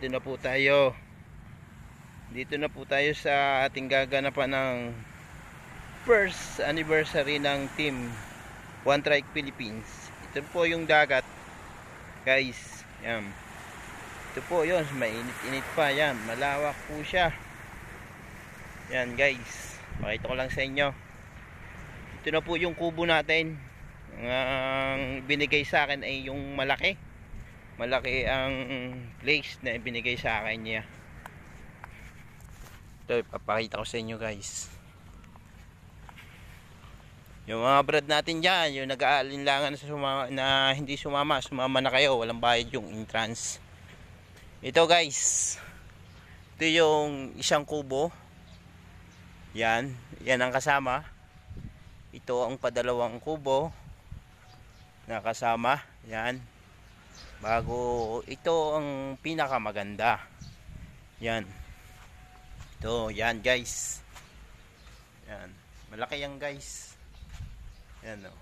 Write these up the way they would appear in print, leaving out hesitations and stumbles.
Dito na po tayo. Dito na po tayo sa ating gaganapan ng first anniversary ng Team One Trike Philippines. Ito po yung dagat, guys. Yan. Ito po yun, mainit-init pa. Yan, malawak po siya. Yan, guys. Pakita ko lang sa inyo. Ito na po yung kubo natin. Ang binigay sa akin ay yung malaki. Malaki ang place na binigay sa akin niya. Ito, ipapakita ko sa inyo, guys. Yung mga brad natin dyan, yung nag-aalinlangan na hindi sumama na kayo, walang bayad yung entrance. Ito, guys, ito yung isang kubo. Yan ang kasama. Ito ang padalawang kubo na kasama. Yan, bago ito ang pinakamaganda. Yan, ito, yan, guys. Yan, malaki yan, guys. Yan, o.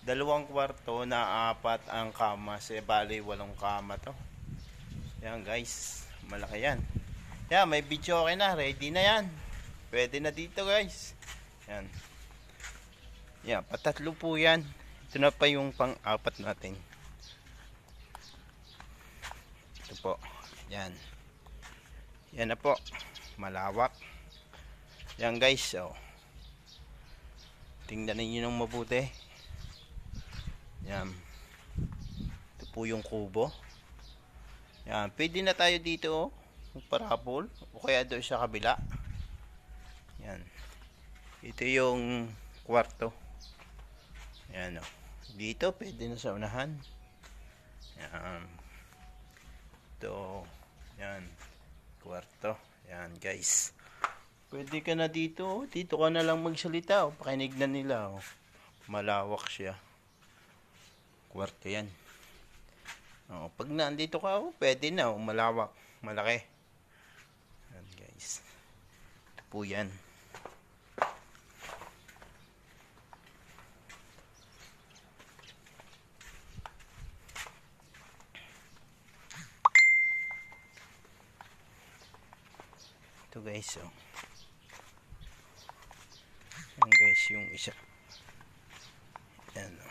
2 kwarto na 4 ang kama. Bali 8 kama to. Yan, guys, malaki yan. Yan, may video okay na, ready na yan. Pwede na dito, guys. Yan. Yan, patatlo po yan. Ito na pa yung pang-4 natin. Ito po. Yan. Yan na po. Malawak. Yan, guys, oh. Tingnan niyo ng mabuti. Yan. Ito po yung kubo. Yan, pwede na tayo dito, oh. Parabol o kaya doon sa kabila. Yan. Ito yung kwarto. Yan, oh. Dito pwede na sa unahan. Yan. Ito. Yan. Kwarto. Yan, guys. Pwede ka na dito. Dito ka na lang magsalita. O, pakinig na nila. O. Malawak siya. Kwarto yan. O, pag nandito ka, o, pwede na. O, malawak. Malaki. Yan, guys. Ito po yan. Ito, guys. O. Yan, guys, yung isa. Yan, o.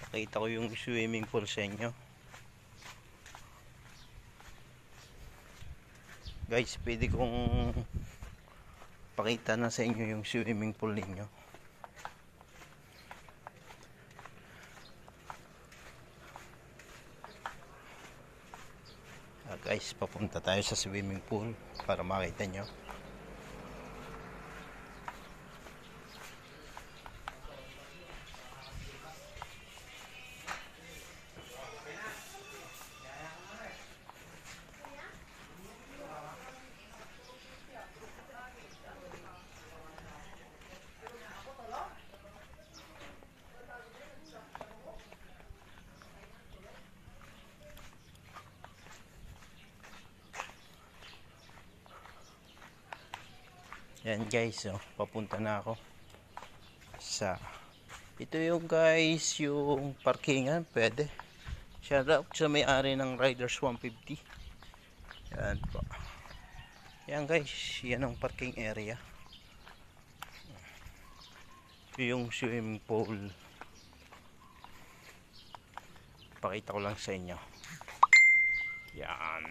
Pakita ko yung swimming pool sa inyo. Guys, pwede kong pakita na sa inyo yung swimming pool ninyo. Guys, papunta tayo sa swimming pool para makita nyo. Yan, guys, oh, papunta na ako sa ito yung, guys, yung parkingan. Pwede shout out sa may-ari ng Riders 150. Yan po. Yan, guys, yan ang parking area. Ito yung swimming pool. Pakita ko lang sa inyo. Yan.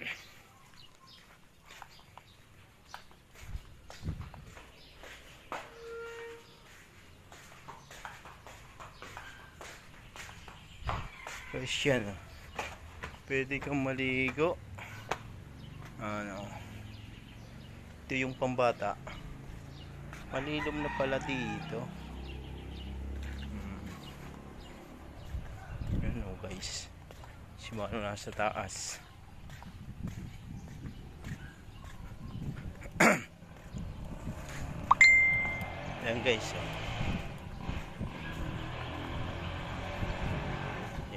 Guys, yan, oh. Pwede kang maligo. Ano, ito yung pambata. Malilom na pala dito. Yan, oh, guys. Si Mano nasa taas. Yan, guys, oh.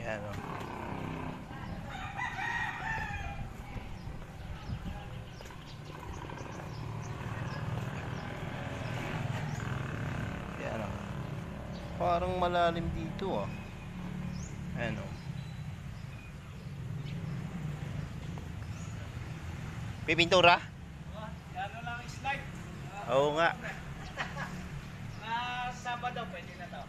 Yan, oh. Yan, oh. Parang malalim dito, ah. Ayan o. Pipintura? Gano'n lang slide. Oo nga. Sabado pwede na to.